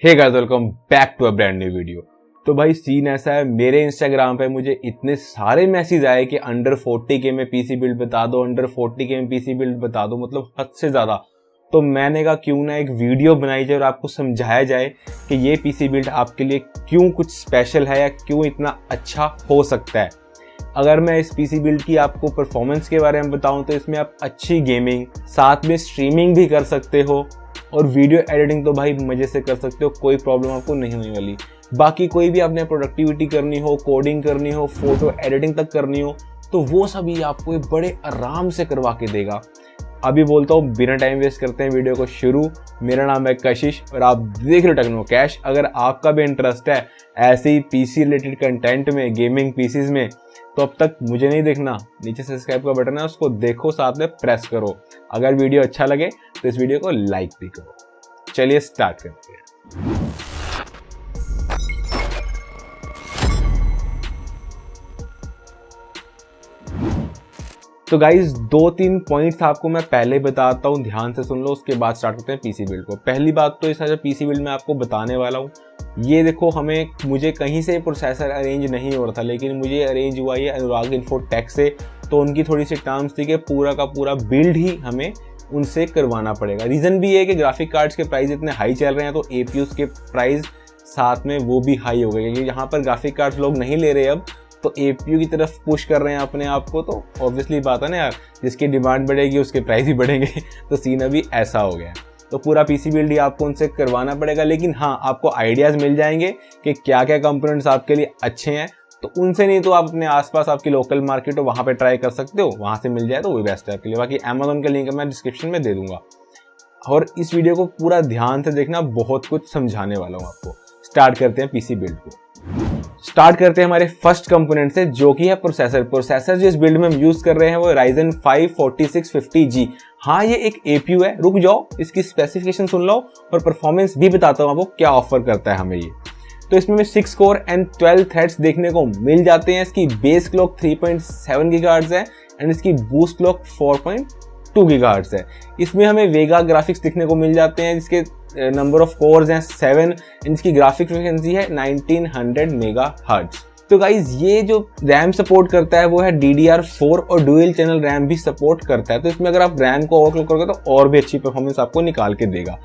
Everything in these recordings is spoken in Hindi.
Hey guys, welcome back to a brand new video. तो भाई सीन ऐसा है, मेरे इंस्टाग्राम पे मुझे इतने सारे मैसेज आए कि अंडर 40K में पीसी बिल्ड बता दो, अंडर 40K में पीसी बिल्ड बता दो, मतलब हद से ज्यादा। तो मैंने कहा क्यों ना एक वीडियो बनाई जाए और आपको समझाया जाए कि ये पीसी बिल्ड आपके लिए क्यों कुछ स्पेशल है या क्यों इतना अच्छा हो सकता है। अगर मैं इस पीसी बिल्ड की आपको परफॉर्मेंस के बारे में बताऊं तो इसमें आप अच्छी गेमिंग, साथ में स्ट्रीमिंग भी कर सकते हो और वीडियो एडिटिंग तो भाई मजे से कर सकते हो, कोई प्रॉब्लम आपको नहीं होने वाली। बाकी कोई भी आपने प्रोडक्टिविटी करनी हो, कोडिंग करनी हो, फोटो एडिटिंग तक करनी हो, तो वो सभी आपको बड़े आराम से करवा के देगा। अभी बोलता हूँ बिना टाइम वेस्ट करते हैं वीडियो को शुरू। मेरा नाम है कशिश और आप देख रहे हो टेक्नो कैश। अगर आपका भी इंटरेस्ट है ऐसे ही पीसी रिलेटेड कंटेंट में, गेमिंग पीसीज में, तो अब तक मुझे नहीं देखना, नीचे सब्सक्राइब का बटन है उसको देखो, साथ में प्रेस करो। अगर वीडियो अच्छा लगे तो इस वीडियो को लाइक भी करो। चलिए स्टार्ट करते हैं। तो गाइज 2-3 पॉइंट्स आपको मैं पहले बताता हूँ, ध्यान से सुन लो, उसके बाद स्टार्ट करते हैं पीसी बिल्ड को। पहली बात तो इस पीसी बिल्ड में आपको बताने वाला हूँ, ये देखो मुझे कहीं से प्रोसेसर अरेंज नहीं हो रहा था, लेकिन मुझे अरेंज हुआ ये अनुराग इन्फोटेक से। तो उनकी थोड़ी सी टर्म्स थी कि पूरा का पूरा बिल्ड ही हमें उनसे करवाना पड़ेगा। रीज़न भी है कि ग्राफिक कार्ड्स के प्राइस इतने हाई चल रहे हैं, तो एपीयूज के प्राइस साथ में वो भी हाई हो गए, क्योंकि यहाँ पर ग्राफिक कार्ड्स लोग नहीं ले रहे अब, तो एपीयू की तरफ पुश कर रहे हैं अपने आप को। तो ऑब्वियसली बात है ना यार, जिसकी डिमांड बढ़ेगी उसके प्राइस भी बढ़ेंगे। तो सीन अभी ऐसा हो गया है। तो पूरा पीसी बिल्ड ही आपको उनसे करवाना पड़ेगा, लेकिन हाँ आपको आइडियाज़ मिल जाएंगे कि क्या क्या कंपोनेंट्स आपके लिए अच्छे हैं। तो उनसे नहीं तो आप अपने आसपास आपकी लोकल मार्केट हो वहाँ पे ट्राई कर सकते हो, वहाँ से मिल जाए तो वही बेस्ट है आपके लिए। बाकी अमेजोन का लिंक मैं डिस्क्रिप्शन में दे दूंगा। और इस वीडियो को पूरा ध्यान से देखना, बहुत कुछ समझाने वाला हूँ आपको। स्टार्ट करते हैं पीसी बिल्ड को। स्टार्ट करते हैं हमारे फर्स्ट कंपोनेंट से, जो कि है प्रोसेसर जो इस बिल्ड में हम यूज कर रहे हैं वो Ryzen 5 4650G। हाँ ये एक एपीयू है, रुक जाओ इसकी स्पेसिफिकेशन सुन लो और परफॉर्मेंस भी बताता हूँ आपको क्या ऑफर करता है हमें ये। तो इसमें 6 कोर एंड 12 थ्रेड्स देखने को मिल जाते हैं। इसकी बेस क्लॉक 3.7 गीगाहर्ट्ज है एंड इसकी बूस्ट क्लॉक 4.2 गीगाहर्ट्ज है। इसमें हमें वेगा ग्राफिक्स दिखने को मिल जाते हैं, जिसके नंबर ऑफ कोर्स हैं 7 एंड इसकी ग्राफिक फ्रिक्वेंसी है 1900 मेगाहर्ट्ज। तो गाइज ये जो रैम सपोर्ट करता है वो है DDR4 और डुअल चैनल रैम भी सपोर्ट करता है। तो इसमें अगर आप रैम को ओवरक्लॉक करोगे तो और भी अच्छी परफॉर्मेंस आपको निकाल के देगा।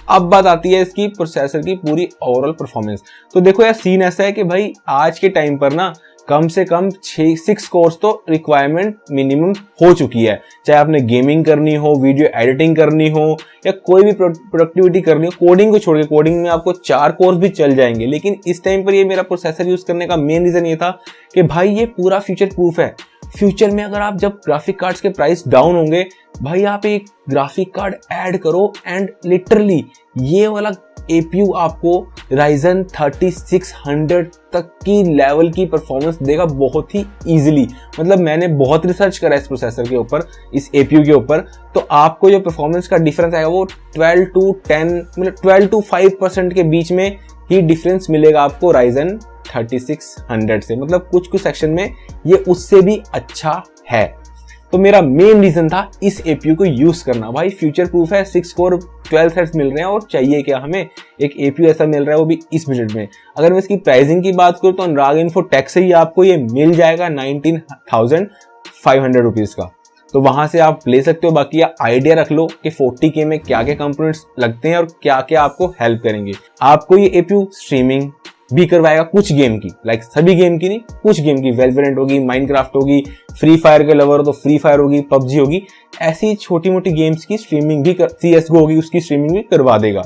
अब बात आती है इसकी प्रोसेसर की पूरी ओवरऑल परफॉर्मेंस। तो देखो यार सीन ऐसा है कि भाई आज के टाइम पर ना कम से कम 6 कोर्स तो रिक्वायरमेंट मिनिमम हो चुकी है। चाहे आपने गेमिंग करनी हो, वीडियो एडिटिंग करनी हो या कोई भी प्रोडक्टिविटी करनी हो, कोडिंग को छोड़ के, कोडिंग में आपको 4 कोर्स भी चल जाएंगे। लेकिन इस टाइम पर ये मेरा प्रोसेसर यूज करने का मेन रीजन ये था कि भाई ये पूरा फ्यूचर प्रूफ है। फ्यूचर में अगर आप जब ग्राफिक कार्ड्स के प्राइस डाउन होंगे, भाई आप एक ग्राफिक कार्ड ऐड करो एंड लिटरली ये वाला एपीयू आपको Ryzen 3600 तक की लेवल की परफॉर्मेंस देगा बहुत ही इजीली। मतलब मैंने बहुत रिसर्च करा इस प्रोसेसर के ऊपर, इस एपीयू के ऊपर, तो आपको जो परफॉर्मेंस का डिफरेंस आएगा वो 12 to 10 मतलब 12 to 5% के बीच में ही डिफरेंस मिलेगा आपको Ryzen 3600 से। मतलब कुछ सेक्शन में ये उससे भी अच्छा है। तो मेरा मेन रीजन था इस एपीयू को यूज करना। भाई फ्यूचर प्रूफ है, 6 कोर 12 थ्रेड्स मिल रहे हैं और चाहिए क्या हमें, एक एपीयू ऐसा मिल रहा है वो भी इस बजट में। अगर मैं इसकी प्राइसिंग की बात करूं तो अनुराग इन्फोटेक से ही आपको ये मिल जाएगा 19,500 रुपीज का। तो वहां से आप ले सकते हो। बाकी आप आइडिया रख लो कि 40K में क्या क्या कंपोनेंट्स लगते हैं और क्या क्या आपको हेल्प करेंगे। आपको ये एपीयू स्ट्रीमिंग भी करवाएगा कुछ गेम की, लाइक सभी गेम की नहीं, कुछ गेम की, वेलोरेंट होगी, माइनक्राफ्ट होगी, फ्री फायर के लवर हो तो फ्री फायर होगी, पबजी होगी, ऐसी छोटी मोटी गेम्स की स्ट्रीमिंग भी CSGO होगी उसकी स्ट्रीमिंग भी करवा देगा।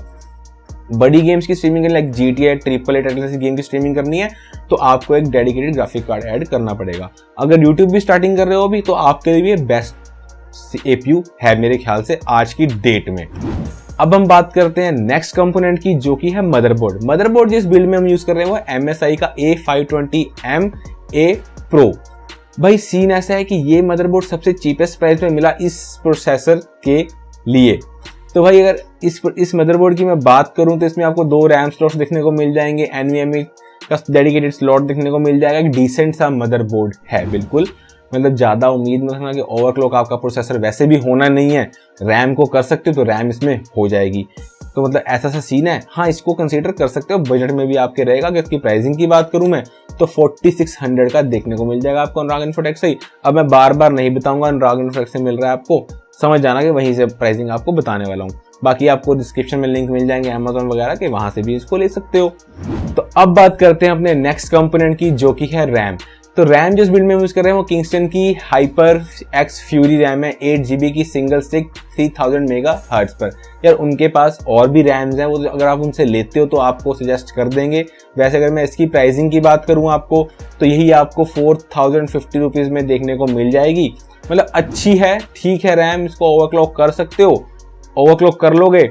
बड़ी गेम्स की स्ट्रीमिंग लाइक GTA, AAA ऐसी गेम की स्ट्रीमिंग करनी है तो आपको एक डेडिकेटेड ग्राफिक कार्ड ऐड करना पड़ेगा। अगर यूट्यूब भी स्टार्टिंग कर रहे हो अभी तो आपके लिए भी बेस्ट एपीयू है मेरे ख्याल से आज की डेट में। अब हम बात करते हैं नेक्स्ट कंपोनेंट की, जो कि है मदरबोर्ड। मदरबोर्ड जिस बिल्ड में हम यूज कर रहे हैं वो MSI का A520M-A Pro। भाई सीन ऐसा है कि ये मदरबोर्ड सबसे चीपेस्ट प्राइस में मिला इस प्रोसेसर के लिए। तो भाई अगर इस मदरबोर्ड की मैं बात करूं तो इसमें आपको 2 रैम स्लॉट्स देखने को मिल जाएंगे, NVMe का डेडिकेटेड स्लॉट देखने को मिल जाएगा। एक डिसेंट सा मदरबोर्ड है बिल्कुल, मतलब ज़्यादा उम्मीद मत रखना कि ओवरक्लॉक आपका प्रोसेसर वैसे भी होना नहीं है। रैम को कर सकते हो तो रैम इसमें हो जाएगी। तो मतलब ऐसा सा सीन है। हाँ, इसको कंसीडर कर सकते हो, बजट में भी आपके रहेगा। अगर इसकी प्राइसिंग की बात करूं मैं तो 4600 का देखने को मिल जाएगा आपको अनुराग इन्फोटेक से ही। अब मैं बार बार नहीं बताऊंगा अनुराग इन्फोटेक से मिल रहा है आपको, समझ जाना कि वहीं से प्राइसिंग आपको बताने वाला हूँ। बाकी आपको डिस्क्रिप्शन में लिंक मिल जाएंगे अमेजोन वगैरह के, वहां से भी इसको ले सकते हो। तो अब बात करते हैं अपने नेक्स्ट कंपोनेंट की, जो कि है रैम। तो रैम जिस बिल्ड में यूज कर रहे हैं वो किंगस्टन की हाइपर एक्स फ्यूरी रैम है, 8GB की सिंगल स्टिक 3000 मेगाहर्ट्ज पर। यार उनके पास और भी रैम्स हैं, वो अगर आप उनसे लेते हो तो आपको सजेस्ट कर देंगे। वैसे अगर मैं इसकी प्राइसिंग की बात करूँ आपको, तो यही आपको 4050 रुपीज़ में देखने को मिल जाएगी। मतलब अच्छी है, ठीक है रैम, इसको ओवरक्लॉक कर सकते हो। ओवरक्लॉक कर लोगे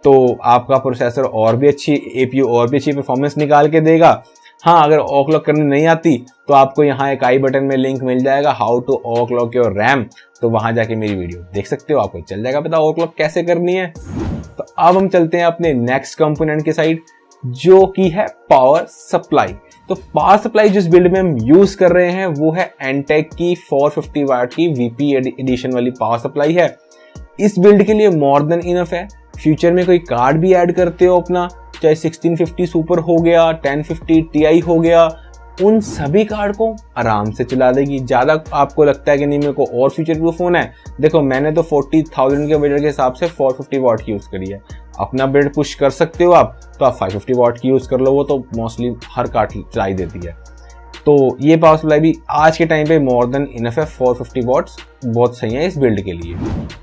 तो आपका प्रोसेसर और भी अच्छी, एपीयू और भी अच्छी परफॉर्मेंस निकाल के देगा। हाँ, अगर ओवरक्लॉक करनी नहीं आती तो आपको यहाँ एक आई बटन में लिंक मिल जाएगा, how to overclock your RAM. तो वहां जाके मेरी वीडियो देख सकते हो, आपको चल जाएगा पता ओवरक्लॉक कैसे करनी है। तो अब हम चलते हैं अपने नेक्स्ट कंपोनेंट के साइड, जो कि है पावर सप्लाई। तो पावर सप्लाई जिस बिल्ड में हम यूज कर रहे हैं वो है एंटेक की 450 वाट की वीपी एडिशन वाली पावर सप्लाई है। इस बिल्ड के लिए मोर देन इनफ है। फ्यूचर में कोई कार्ड भी ऐड करते हो अपना, चाहे 1650 सुपर हो गया, 1050 Ti हो गया, उन सभी कार्ड को आराम से चला देगी। ज़्यादा आपको लगता है कि नहीं मेरे को और फ्यूचर प्रूफ फोन है, देखो मैंने तो 40,000 के बजट के हिसाब से 450 वाट की यूज़ करी है। अपना बिल्ड पुश कर सकते हो आप, तो आप 550 वाट की यूज़ कर लो, वो तो मोस्टली हर कार्ड चलाई देती है। तो ये पावर सप्लाई भी आज के टाइम पे मोर देन इनफ है, 450 वाट्स बहुत सही है इस बिल्ड के लिए।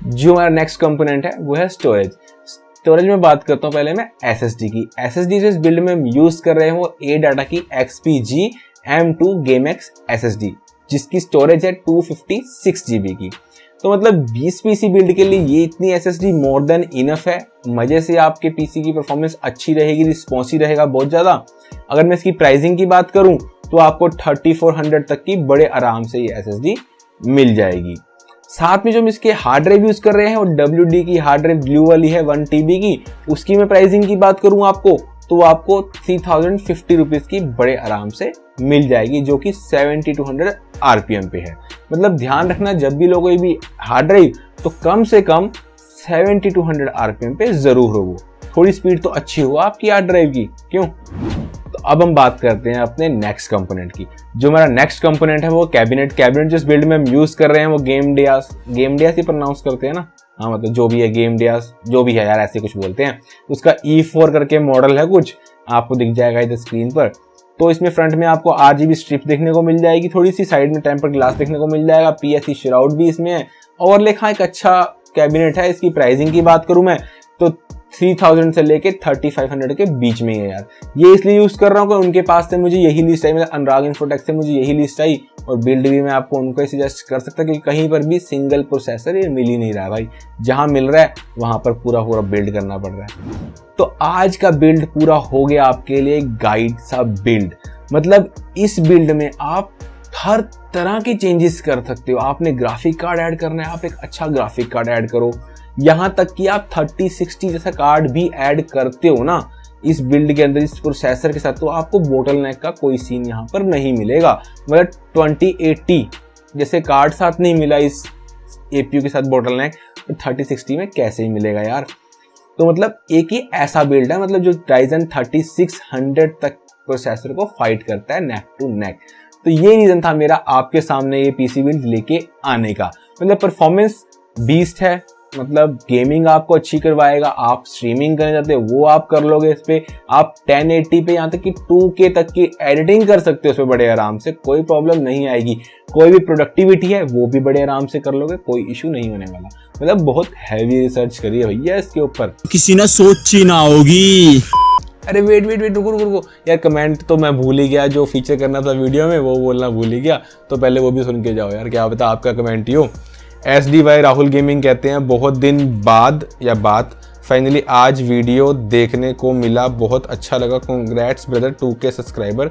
जो हमारा नेक्स्ट कंपोनेंट है वो है स्टोरेज। स्टोरेज में बात करता हूँ पहले मैं एसएसडी की। एसएसडी जिस बिल्ड में हम यूज कर रहे हैं वो ADATA की XPG M2 GameX SSD, जिसकी स्टोरेज है 256 GB की। तो मतलब 20 PC बिल्ड के लिए ये इतनी SSD मोर देन इनफ है। मजे से आपके PC की परफॉर्मेंस अच्छी रहेगी, रिस्पॉन्सिव रहेगा बहुत ज़्यादा। अगर मैं इसकी प्राइसिंग की बात करूँ तो आपको 3400 तक की बड़े आराम से ये SSD मिल जाएगी। साथ में जो हम इसके हार्ड ड्राइव यूज कर रहे हैं वो WD की हार्ड ड्राइव ब्लू वाली है 1 TB की। उसकी मैं प्राइसिंग की बात करूं आपको तो आपको 3050 रुपीज की बड़े आराम से मिल जाएगी, जो कि 7200 RPM पे है। मतलब ध्यान रखना जब भी लोगों भी हार्ड ड्राइव तो कम से कम 7200 RPM पे जरूर हो, थोड़ी स्पीड तो अच्छी हो आपकी हार्ड ड्राइव की, क्यों। तो अब हम बात करते हैं अपने नेक्स्ट कंपोनेंट की। जो हमारा नेक्स्ट कंपोनेंट है वो कैबिनेट जिस बिल्ड में हम यूज कर रहे हैं वो गेम डियास ही प्रोनाउंस करते हैं ना, हाँ मतलब जो भी है गेम डियास, जो भी है यार ऐसे कुछ बोलते हैं। उसका E4 करके मॉडल है, कुछ आपको दिख जाएगा इधर स्क्रीन पर। तो इसमें फ्रंट में आपको RGB स्ट्रिप देखने को मिल जाएगी, थोड़ी सी साइड में टेम्पर्ड ग्लास देखने को मिल जाएगा, PSE श्राउड भी इसमें है। ओवरले हाँ एक अच्छा कैबिनेट है। इसकी प्राइसिंग की बात करूं मैं तो 3000 से लेके 3500 के बीच में है यार। ये इसलिए यूज कर रहा हूँ कि उनके पास से मुझे यही लिस्ट आई, मतलब अनुराग इन्फोटेक से मुझे यही लिस्ट आई, और बिल्ड भी मैं आपको उनको सजेस्ट कर सकता क्योंकि कहीं पर भी सिंगल प्रोसेसर ये मिल ही नहीं रहा है भाई। जहां मिल रहा है वहां पर पूरा बिल्ड करना पड़ रहा है। तो आज का बिल्ड पूरा हो गया आपके लिए गाइड सा बिल्ड। मतलब इस बिल्ड में आप हर तरह के चेंजेस कर सकते हो। आपने ग्राफिक कार्ड ऐड करना है, आप एक अच्छा ग्राफिक कार्ड ऐड करो। यहाँ तक कि आप 3060 जैसा कार्ड भी ऐड करते हो ना इस बिल्ड के अंदर, इस प्रोसेसर के साथ, तो आपको बोटल नेक का कोई सीन यहाँ पर नहीं मिलेगा। मतलब 2080 जैसे कार्ड साथ नहीं मिला इस एपीयू के साथ बोटल नेक, तो 3060 में कैसे ही मिलेगा यार। तो मतलब एक ही ऐसा बिल्ड है मतलब जो Ryzen 3600 तक प्रोसेसर को फाइट करता है नेक टू नेक। तो ये रीजन था मेरा आपके सामने ये पीसी बिल्ड लेके आने का। मतलब परफॉर्मेंस बीस्ट है, मतलब गेमिंग आपको अच्छी करवाएगा। आप स्ट्रीमिंग करना चाहते हो वो आप कर लोगे इस पे। आप 1080 पे यहाँ तक कि 2K तक की एडिटिंग कर सकते हो उस पे बड़े आराम से, कोई प्रॉब्लम नहीं आएगी। कोई भी प्रोडक्टिविटी है वो भी बड़े आराम से कर लोगे, कोई इशू नहीं होने वाला। मतलब बहुत हैवी रिसर्च करी है भैया इसके ऊपर, किसी ने सोची ना होगी। अरे वेट रुको यार, कमेंट तो मैं भूल ही गया, जो फीचर करना था वीडियो में वो बोलना भूल ही गया। तो पहले वो भी सुन के जाओ यार, क्या पता आपका कमेंट ही हो। SDY राहुल गेमिंग कहते हैं बहुत दिन बाद या बात फाइनली आज वीडियो देखने को मिला, बहुत अच्छा लगा। Congrats brother 2K subscriber,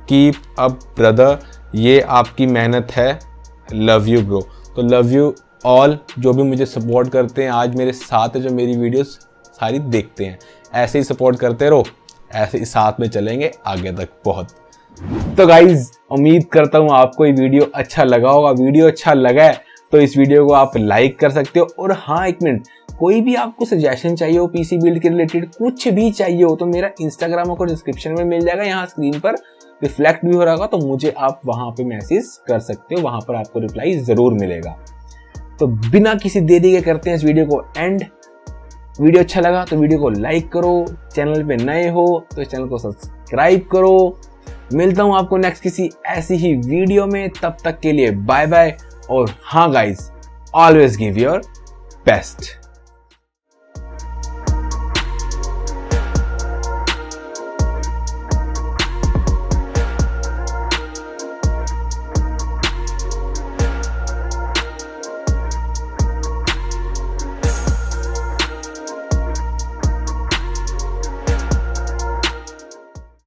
keep up brother, ये आपकी मेहनत है, लव यू ब्रो। तो लव यू ऑल जो भी मुझे सपोर्ट करते हैं, आज मेरे साथ है, जो मेरी वीडियोस सारी देखते हैं। ऐसे ही सपोर्ट करते रहो, ऐसे ही साथ में चलेंगे आगे तक बहुत। तो गाइज उम्मीद करता हूँ आपको ये वीडियो अच्छा लगा होगा। वीडियो अच्छा लगा है तो इस वीडियो को आप लाइक कर सकते हो। और हाँ, एक मिनट, कोई भी आपको सजेशन चाहिए हो पीसी बिल्ड के रिलेटेड, कुछ भी चाहिए हो, तो मेरा इंस्टाग्राम अकाउंट डिस्क्रिप्शन में मिल जाएगा, यहाँ स्क्रीन पर रिफ्लेक्ट भी हो रहा होगा, तो मुझे आप वहां पे मैसेज कर सकते हो, वहां पर आपको रिप्लाई जरूर मिलेगा। तो बिना किसी देरी के करते हैं इस वीडियो को एंड। वीडियो अच्छा लगा तो वीडियो को लाइक करो, चैनल पे नए हो तो इस चैनल को सब्सक्राइब करो। मिलता हूं आपको नेक्स्ट किसी ऐसी ही वीडियो में, तब तक के लिए बाय बाय। और हाँ guys, always give your best.